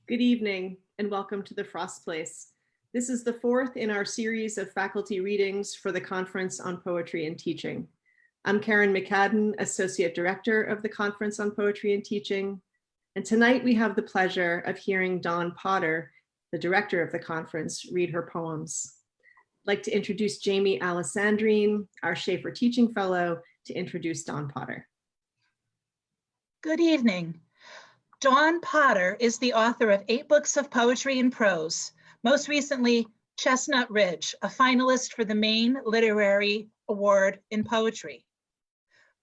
Good evening and welcome to the Frost Place. This is the fourth in our series of faculty readings for the Conference on Poetry and Teaching. I'm Kerrin McCadden, Associate Director of the Conference on Poetry and Teaching. And tonight we have the pleasure of hearing Dawn Potter, the director of the conference, read her poems. I'd like to introduce Jaime Allesandrine, our Schaefer Teaching Fellow, to introduce Dawn Potter. Good evening. Dawn Potter is the author of 8 books of poetry and prose, most recently Chestnut Ridge, a finalist for the Maine Literary Award in Poetry.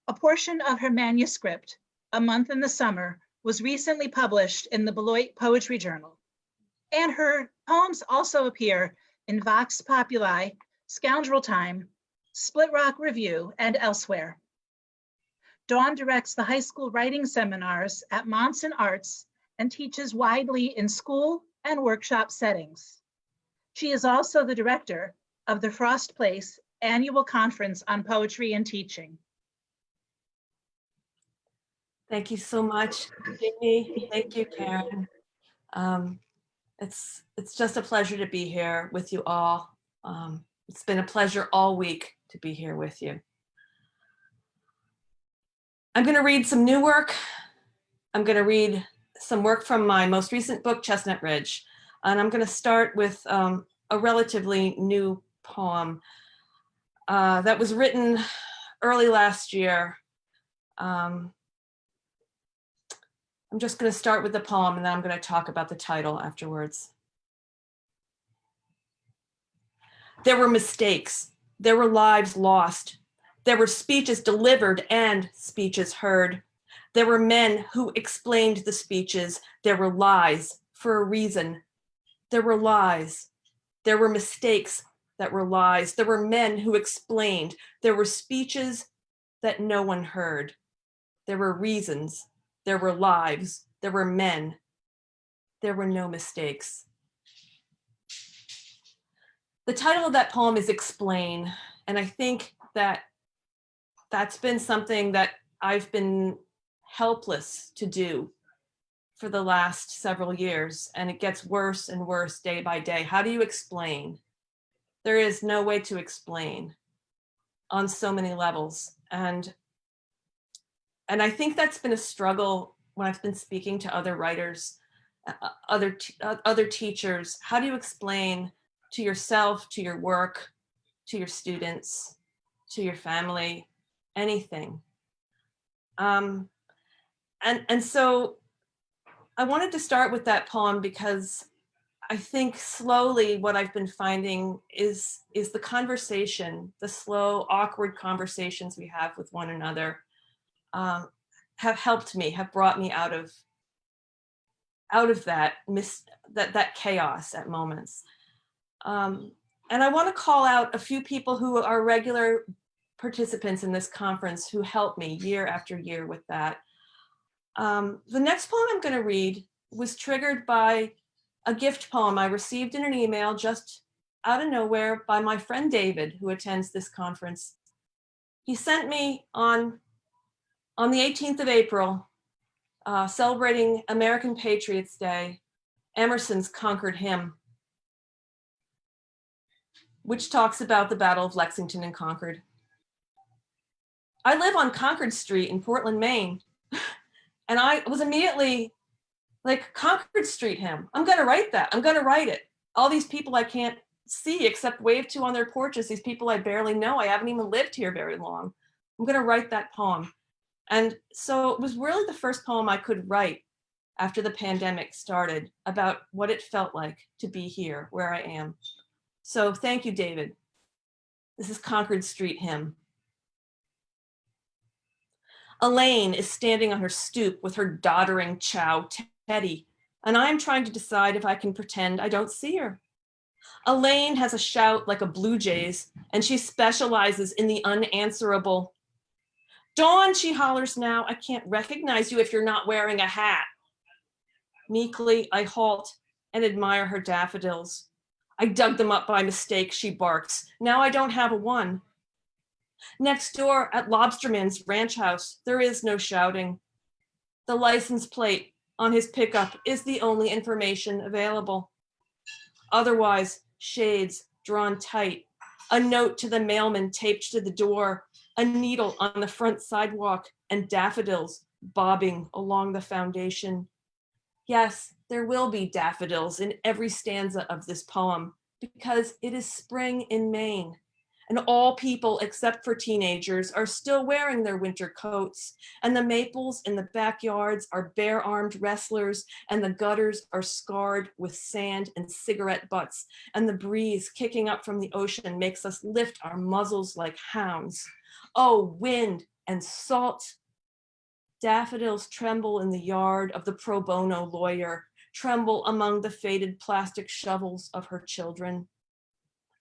A portion of her manuscript, A Month in the Summer, was recently published in the Beloit Poetry Journal. And her poems also appear in Vox Populi, Scoundrel Time, Split Rock Review, and elsewhere. Dawn directs the high school writing seminars at Monson Arts and teaches widely in school and workshop settings. She is also the director of the Frost Place Annual Conference on Poetry and Teaching. Thank you so much, Jaime. Thank you, Kerrin. It's just a pleasure to be here with you all. It's been a pleasure all week to be here with you. I'm going to read some new work. I'm going to read some work from my most recent book, Chestnut Ridge. And I'm going to start with a relatively new poem that was written early last year. I'm just going to start with the poem and then I'm going to talk about the title afterwards. There were mistakes. There were lives lost. There were speeches delivered and speeches heard. There were men who explained the speeches. There were lies for a reason. There were lies. There were mistakes that were lies. There were men who explained. There were speeches that no one heard. There were reasons. There were lives. There were men. There were no mistakes. The title of that poem is Explain, and I think that that's been something that I've been helpless to do for the last several years, and it gets worse and worse day by day. How do you explain? There is no way to explain on so many levels. And I think that's been a struggle when I've been speaking to other writers, other teachers. How do you explain to yourself, to your work, to your students, to your family, anything? And so I wanted to start with that poem because I think slowly what I've been finding is the conversation, the slow, awkward conversations we have with one another have helped me, have brought me out of that chaos at moments. And I want to call out a few people who are regular participants in this conference who helped me year after year with that. The next poem I'm going to read was triggered by a gift poem I received in an email just out of nowhere by my friend David, who attends this conference. He sent me on the 18th of April, celebrating American Patriots Day, Emerson's Concord Hymn, which talks about the Battle of Lexington and Concord. I live on Concord Street in Portland, Maine, and I was immediately like, Concord Street hymn, I'm gonna write that, I'm gonna write it. All these people I can't see except wave to on their porches, these people I barely know, I haven't even lived here very long. I'm gonna write that poem. And so it was really the first poem I could write after the pandemic started about what it felt like to be here, where I am. So thank you, David. This is Concord Street Hymn. Elaine is standing on her stoop with her doddering chow Teddy, and I am trying to decide if I can pretend I don't see her. Elaine has a shout like a blue jay's, and she specializes in the unanswerable. Dawn, she hollers now, I can't recognize you if you're not wearing a hat. Meekly, I halt and admire her daffodils. I dug them up by mistake, she barks. Now I don't have a one. Next door at Lobsterman's ranch house, there is no shouting. The license plate on his pickup is the only information available. Otherwise, shades drawn tight, a note to the mailman taped to the door, a needle on the front sidewalk, and daffodils bobbing along the foundation. Yes, there will be daffodils in every stanza of this poem because it is spring in Maine, and all people except for teenagers are still wearing their winter coats, and the maples in the backyards are bare-armed wrestlers, and the gutters are scarred with sand and cigarette butts, and the breeze kicking up from the ocean makes us lift our muzzles like hounds. Oh, wind and salt. Daffodils tremble in the yard of the pro bono lawyer, tremble among the faded plastic shovels of her children.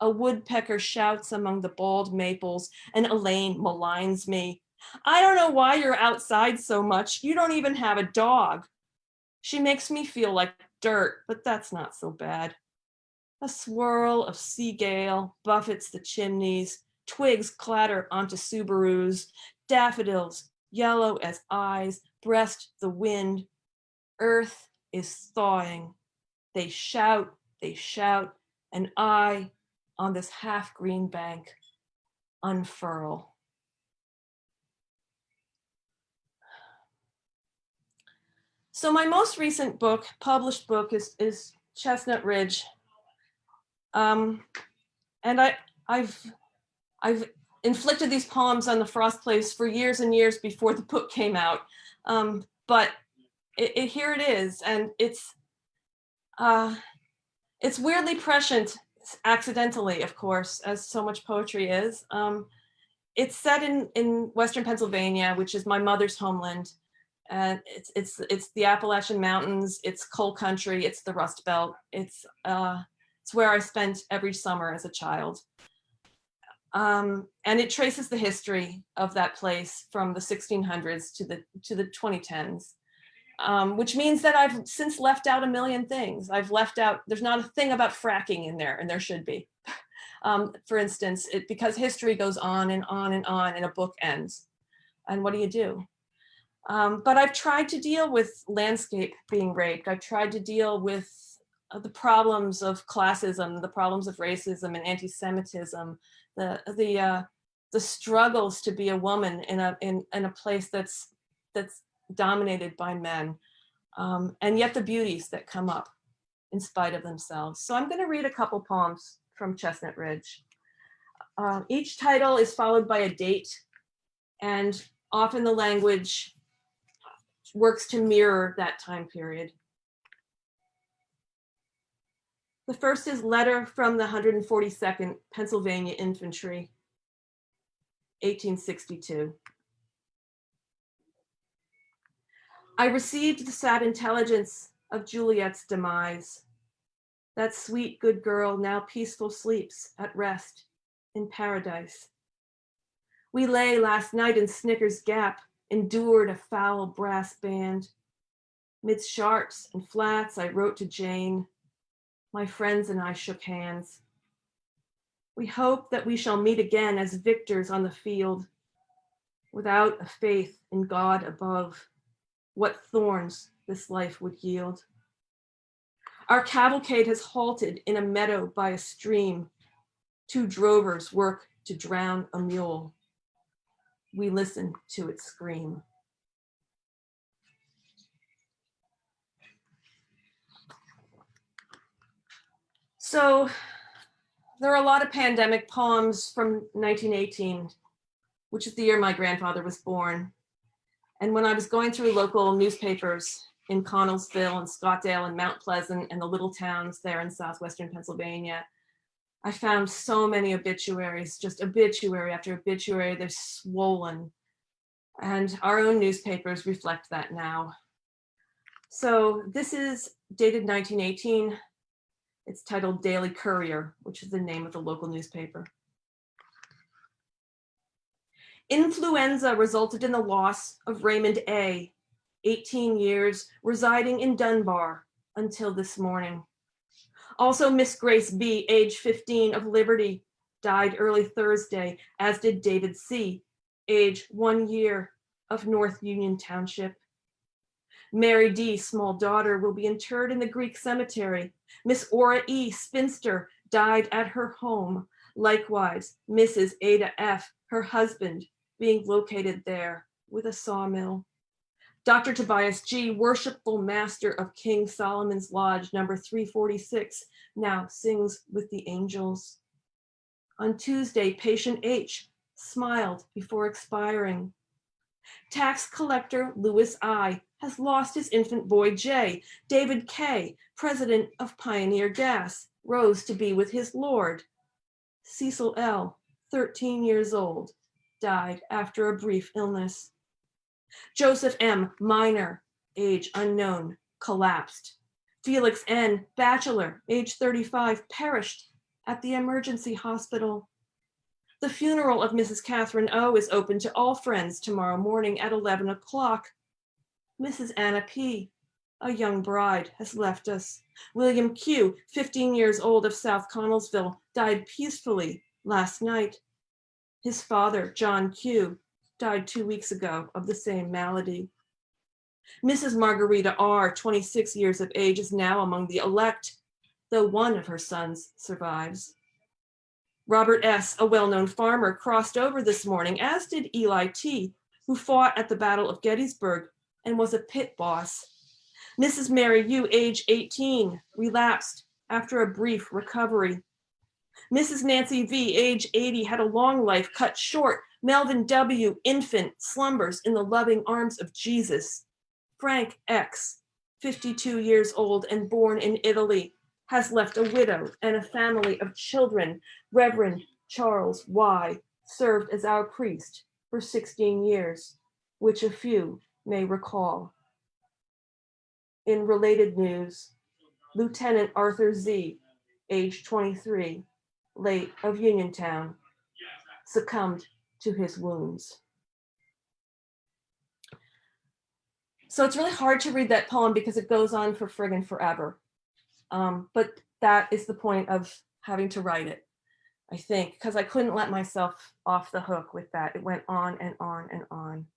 A woodpecker shouts among the bald maples, and Elaine maligns me. I don't know why you're outside so much. You don't even have a dog. She makes me feel like dirt, but that's not so bad. A swirl of sea gale buffets the chimneys, twigs clatter onto Subarus, daffodils, yellow as eyes, breast the wind. Earth is thawing. They shout, and I, on this half-green bank, unfurl. So my most recent book, published book, is Chestnut Ridge. And I've inflicted these poems on the Frost Place for years and years before the book came out. But here it is, and it's weirdly prescient, accidentally, of course, as so much poetry is. It's set in Western Pennsylvania, which is my mother's homeland. And it's the Appalachian Mountains, it's coal country, it's the Rust Belt. It's where I spent every summer as a child. And it traces the history of that place from the 1600s to the 2010s. Which means that I've since left out a million things. I've left out, there's not a thing about fracking in there, and there should be. For instance, because history goes on and on and on, and a book ends. And what do you do? But I've tried to deal with landscape being raped. I've tried to deal with the problems of classism, the problems of racism and anti-Semitism, the struggles to be a woman in a place that's dominated by men, and yet the beauties that come up in spite of themselves. So I'm going to read a couple poems from Chestnut Ridge. Each title is followed by a date, and often the language works to mirror that time period. The first is Letter from the 142nd Pennsylvania Infantry, 1862. I received the sad intelligence of Juliet's demise. That sweet, good girl now peaceful sleeps at rest in paradise. We lay last night in Snicker's Gap, endured a foul brass band. Midst sharps and flats, I wrote to Jane. My friends and I shook hands. We hope that we shall meet again as victors on the field, without a faith in God above, what thorns this life would yield. Our cavalcade has halted in a meadow by a stream. Two drovers work to drown a mule. We listen to it scream. So there are a lot of pandemic poems from 1918, which is the year my grandfather was born. And when I was going through local newspapers in Connellsville and Scottdale and Mount Pleasant and the little towns there in southwestern Pennsylvania, I found so many obituaries, just obituary after obituary. They're swollen. And our own newspapers reflect that now. So this is dated 1918. It's titled Daily Courier, which is the name of the local newspaper. Influenza resulted in the loss of Raymond A., 18 years, residing in Dunbar until this morning. Also, Miss Grace B., age 15, of Liberty, died early Thursday, as did David C., age 1 year, of North Union Township. Mary D., small daughter, will be interred in the Greek cemetery. Miss Ora E., spinster, died at her home. Likewise, Mrs. Ada F., her husband, being located there with a sawmill. Dr. Tobias G., worshipful master of King Solomon's Lodge, number 346, now sings with the angels. On Tuesday, patient H. smiled before expiring. Tax collector Louis I. has lost his infant boy J. David K., president of Pioneer Gas, rose to be with his Lord. Cecil L., 13 years old, died after a brief illness. Joseph M., minor, age unknown, collapsed. Felix N., bachelor, age 35, perished at the emergency hospital. The funeral of Mrs. Catherine O. is open to all friends tomorrow morning at 11 o'clock. Mrs. Anna P., a young bride, has left us. William Q., 15 years old of South Connellsville, died peacefully last night. His father, John Q., died 2 weeks ago of the same malady. Mrs. Margarita R., 26 years of age, is now among the elect, though one of her sons survives. Robert S., a well-known farmer, crossed over this morning, as did Eli T., who fought at the Battle of Gettysburg and was a pit boss. Mrs. Mary U., age 18, relapsed after a brief recovery. Mrs. Nancy V., age 80, had a long life cut short. Melvin W., infant, slumbers in the loving arms of Jesus. Frank X., 52 years old and born in Italy, has left a widow and a family of children. Reverend Charles Y. served as our priest for 16 years, which a few may recall. In related news, Lieutenant Arthur Z., age 23, late of Uniontown, succumbed to his wounds. So it's really hard to read that poem because it goes on for friggin' forever. But that is the point of having to write it, I think, because I couldn't let myself off the hook with that. It went on and on and on.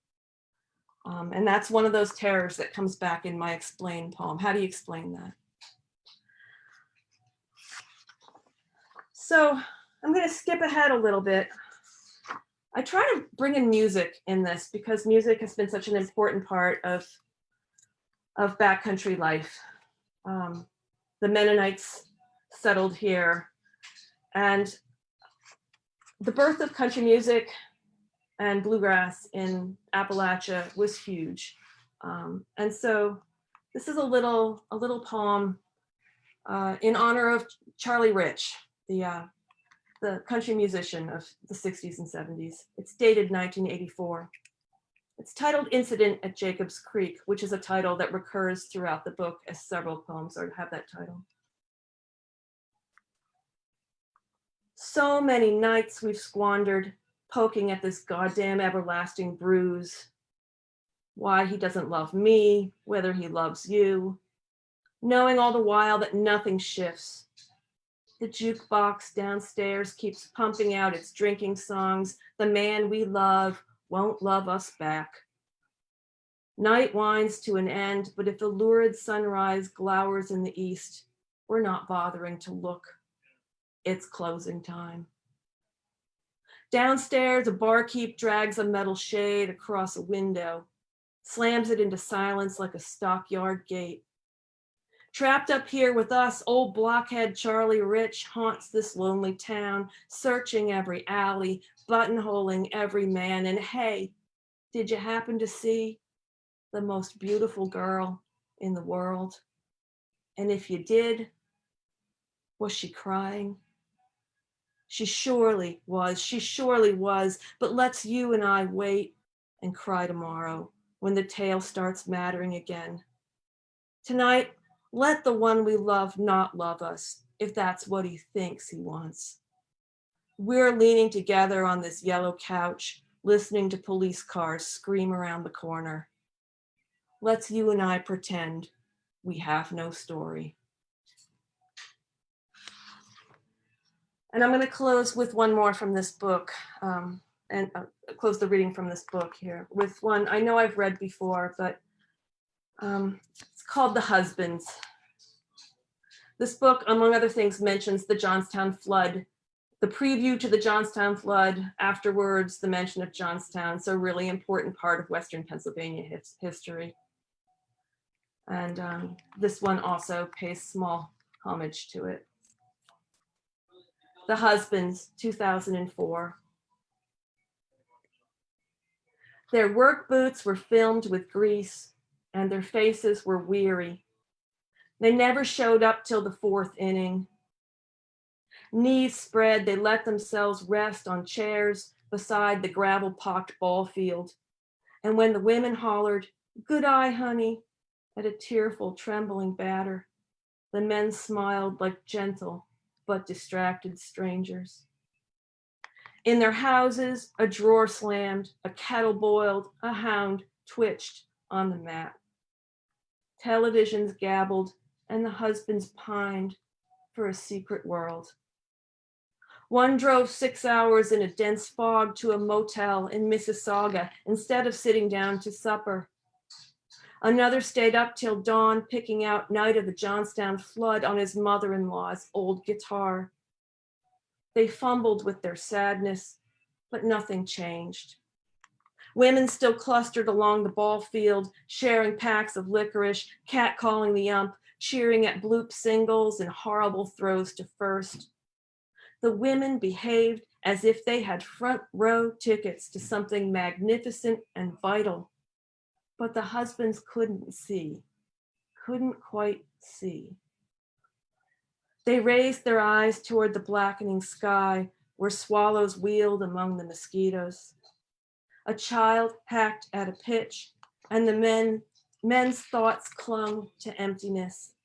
And that's one of those terrors that comes back in my explain poem. How do you explain that? So I'm going to skip ahead a little bit. I try to bring in music in this because music has been such an important part of backcountry life. The Mennonites settled here, and the birth of country music and bluegrass in Appalachia was huge. And so this is a little poem in honor of Charlie Rich, the country musician of the 60s and 70s. It's dated 1984. It's titled Incident at Jacob's Creek, which is a title that recurs throughout the book, as several poems have that title. So many nights we've squandered poking at this goddamn everlasting bruise. Why he doesn't love me, whether he loves you. Knowing all the while that nothing shifts. The jukebox downstairs keeps pumping out its drinking songs. The man we love won't love us back. Night winds to an end, but if the lurid sunrise glowers in the east, we're not bothering to look. It's closing time. Downstairs, a barkeep drags a metal shade across a window, slams it into silence like a stockyard gate. Trapped up here with us, old blockhead Charlie Rich haunts this lonely town, searching every alley, buttonholing every man. And hey, did you happen to see the most beautiful girl in the world? And if you did, was she crying? She surely was, but let's you and I wait and cry tomorrow when the tale starts mattering again. Tonight, let the one we love not love us, if that's what he thinks he wants. We're leaning together on this yellow couch, listening to police cars scream around the corner. Let's you and I pretend we have no story. And I'm going to close with one more from this book, and close the reading from this book here with one I know I've read before, but It's called The Husbands. This book, among other things, mentions the Johnstown flood, the preview to the Johnstown flood, afterwards, the mention of Johnstown. So really important part of Western Pennsylvania history. And this one also pays small homage to it. The Husbands, 2004. Their work boots were filmed with grease, and their faces were weary. They never showed up till the fourth inning. Knees spread, they let themselves rest on chairs beside the gravel-pocked ball field. And when the women hollered, "Good eye, honey," at a tearful, trembling batter, the men smiled like gentle but distracted strangers. In their houses, a drawer slammed, a kettle boiled, a hound twitched on the mat. Televisions gabbled, and the husbands pined for a secret world. One drove 6 hours in a dense fog to a motel in Mississauga instead of sitting down to supper. Another stayed up till dawn picking out Night of the Johnstown Flood on his mother-in-law's old guitar. They fumbled with their sadness, but nothing changed. Women still clustered along the ball field, sharing packs of licorice, catcalling the ump, cheering at bloop singles and horrible throws to first. The women behaved as if they had front row tickets to something magnificent and vital, but the husbands couldn't quite see. They raised their eyes toward the blackening sky where swallows wheeled among the mosquitoes. A child hacked at a pitch, and the men's thoughts clung to emptiness.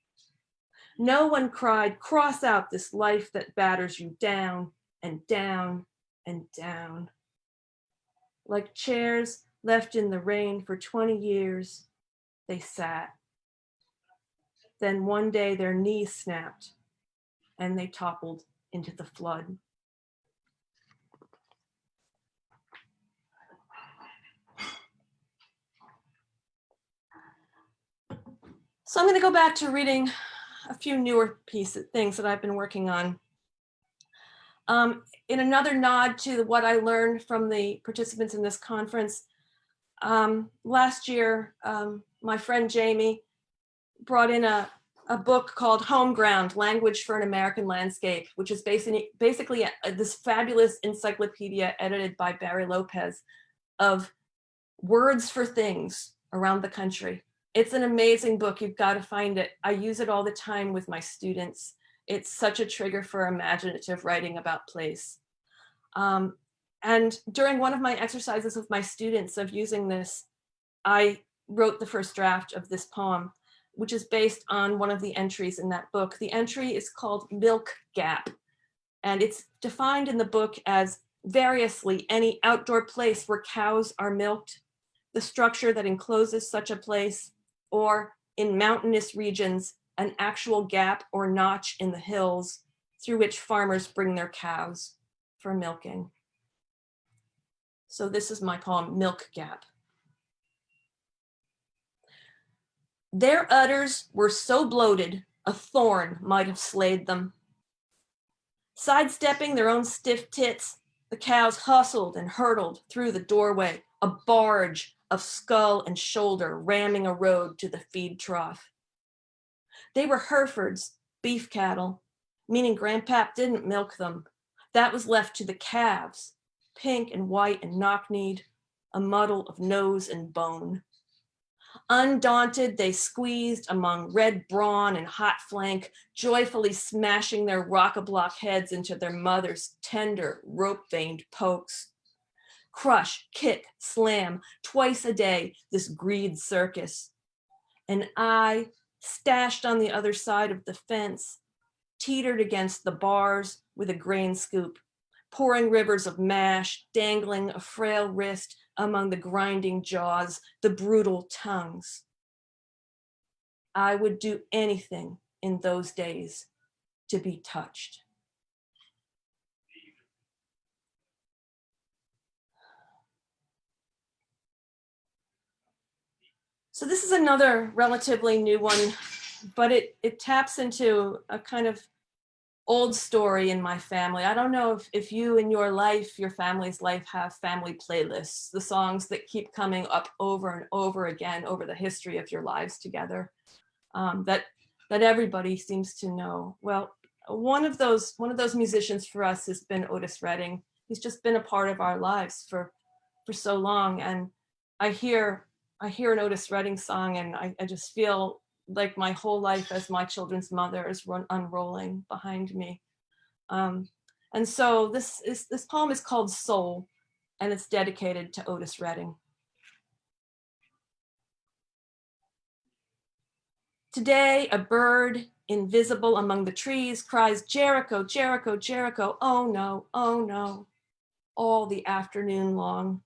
No one cried, "Cross out this life that batters you down and down and down." Like chairs left in the rain for 20 years, they sat. Then one day their knees snapped and they toppled into the flood. So I'm going to go back to reading a few newer things that I've been working on. In another nod to what I learned from the participants in this conference, last year, my friend Jaime brought in a book called Home Ground, Language for an American Landscape, which is basically this fabulous encyclopedia edited by Barry Lopez of words for things around the country. It's an amazing book. You've got to find it. I use it all the time with my students. It's such a trigger for imaginative writing about place. And during one of my exercises with my students of using this, I wrote the first draft of this poem, which is based on one of the entries in that book. The entry is called Milk Gap, and it's defined in the book as variously any outdoor place where cows are milked, the structure that encloses such a place, or in mountainous regions, an actual gap or notch in the hills through which farmers bring their cows for milking. So this is my poem, Milk Gap. Their udders were so bloated, a thorn might have slayed them. Sidestepping their own stiff tits, the cows hustled and hurtled through the doorway, a barge of skull and shoulder ramming a road to the feed trough. They were Herefords, beef cattle, meaning Grandpap didn't milk them. That was left to the calves, pink and white and knock-kneed, a muddle of nose and bone. Undaunted, they squeezed among red brawn and hot flank, joyfully smashing their rock-a-block heads into their mother's tender, rope-veined pokes. Crush, kick, slam, twice a day, this greed circus. And I, stashed on the other side of the fence, teetered against the bars with a grain scoop, pouring rivers of mash, dangling a frail wrist among the grinding jaws, the brutal tongues. I would do anything in those days to be touched. So this is another relatively new one, but it taps into a kind of old story in my family. I don't know if you in your life, your family's life, have family playlists, the songs that keep coming up over and over again over the history of your lives together, that everybody seems to know. Well, one of those musicians for us has been Otis Redding. He's just been a part of our lives for so long, and I hear an Otis Redding song, and I just feel like my whole life as my children's mother is unrolling behind me. And so this poem is called Soul, and it's dedicated to Otis Redding. Today, a bird invisible among the trees cries, Jericho, Jericho, Jericho, oh no, all the afternoon long.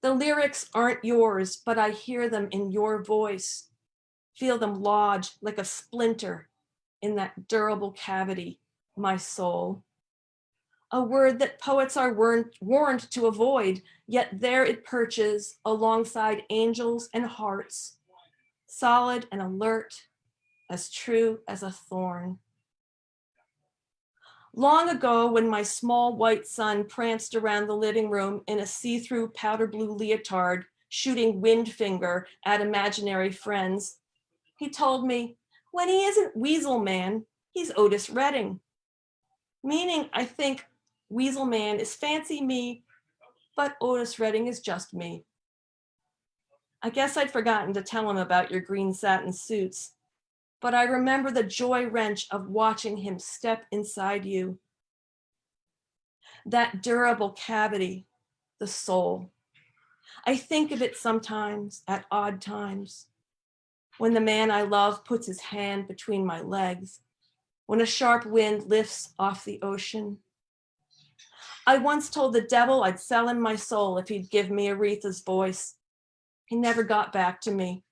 The lyrics aren't yours, but I hear them in your voice, feel them lodge like a splinter in that durable cavity, my soul. A word that poets are warned to avoid, yet there it perches alongside angels and hearts, solid and alert, as true as a thorn. Long ago, when my small white son pranced around the living room in a see-through powder blue leotard, shooting wind finger at imaginary friends, he told me, when he isn't Weasel Man, he's Otis Redding. Meaning, I think, Weasel Man is fancy me, but Otis Redding is just me. I guess I'd forgotten to tell him about your green satin suits, but I remember the joy wrench of watching him step inside you. That durable cavity, the soul. I think of it sometimes at odd times, when the man I love puts his hand between my legs, when a sharp wind lifts off the ocean. I once told the devil I'd sell him my soul if he'd give me Aretha's voice. He never got back to me.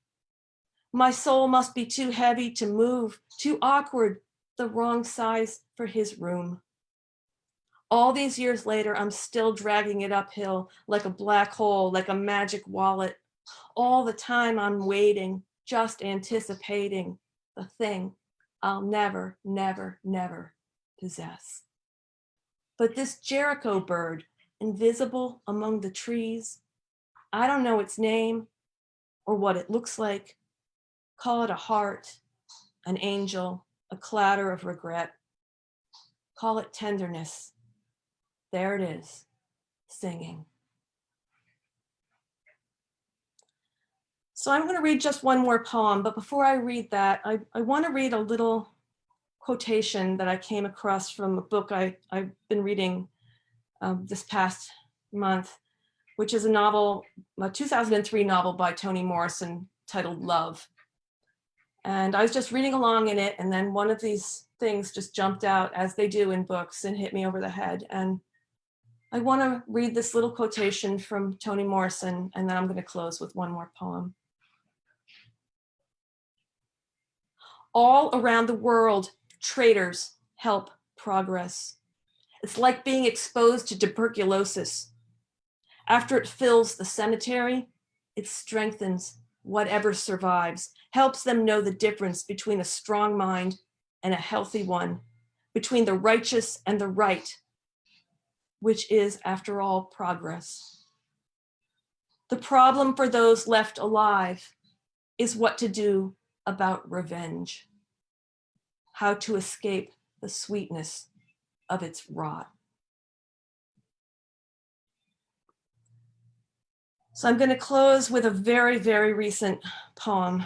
My soul must be too heavy to move, too awkward, the wrong size for his room. All these years later, I'm still dragging it uphill like a black hole, like a magic wallet. All the time I'm waiting, just anticipating the thing I'll never, never, never possess. But this Jericho bird, invisible among the trees, I don't know its name or what it looks like. Call it a heart, an angel, a clatter of regret. Call it tenderness. There it is, singing. So I'm going to read just one more poem, but before I read that, I want to read a little quotation that I came across from a book I've been reading this past month, which is a 2003 novel by Toni Morrison titled Love. And I was just reading along in it, and then one of these things just jumped out, as they do in books, and hit me over the head. And I want to read this little quotation from Toni Morrison, and then I'm going to close with one more poem. All around the world, traitors help progress. It's like being exposed to tuberculosis. After it fills the cemetery, it strengthens whatever survives, helps them know the difference between a strong mind and a healthy one, between the righteous and the right, which is, after all, progress. The problem for those left alive is what to do about revenge, how to escape the sweetness of its rot. So I'm going to close with a very, very recent poem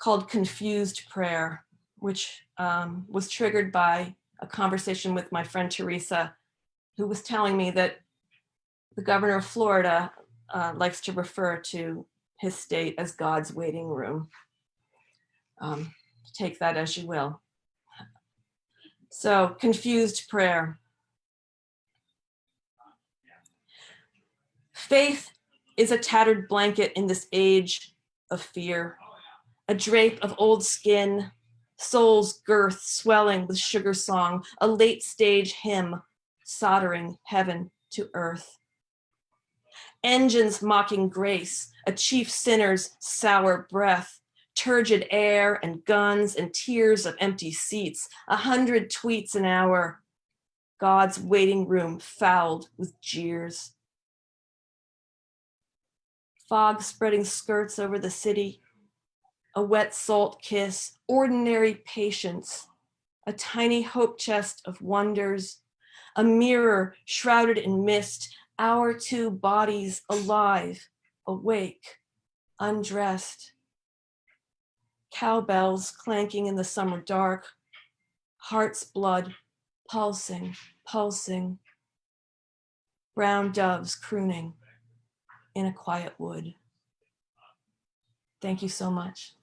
called Confused Prayer, which was triggered by a conversation with my friend Teresa, who was telling me that the governor of Florida likes to refer to his state as God's waiting room. Take that as you will. So, Confused Prayer. Faith is a tattered blanket in this age of fear, a drape of old skin, soul's girth swelling with sugar song, a late stage hymn soldering heaven to earth. engines mocking grace, a chief sinner's sour breath, turgid air and guns and tears of empty seats, 100 tweets an hour, God's waiting room fouled with jeers. Fog spreading skirts over the city, a wet salt kiss, ordinary patience, a tiny hope chest of wonders, a mirror shrouded in mist, our two bodies alive, awake, undressed. Cowbells clanking in the summer dark, heart's blood pulsing, pulsing. Brown doves crooning in a quiet wood. Thank you so much.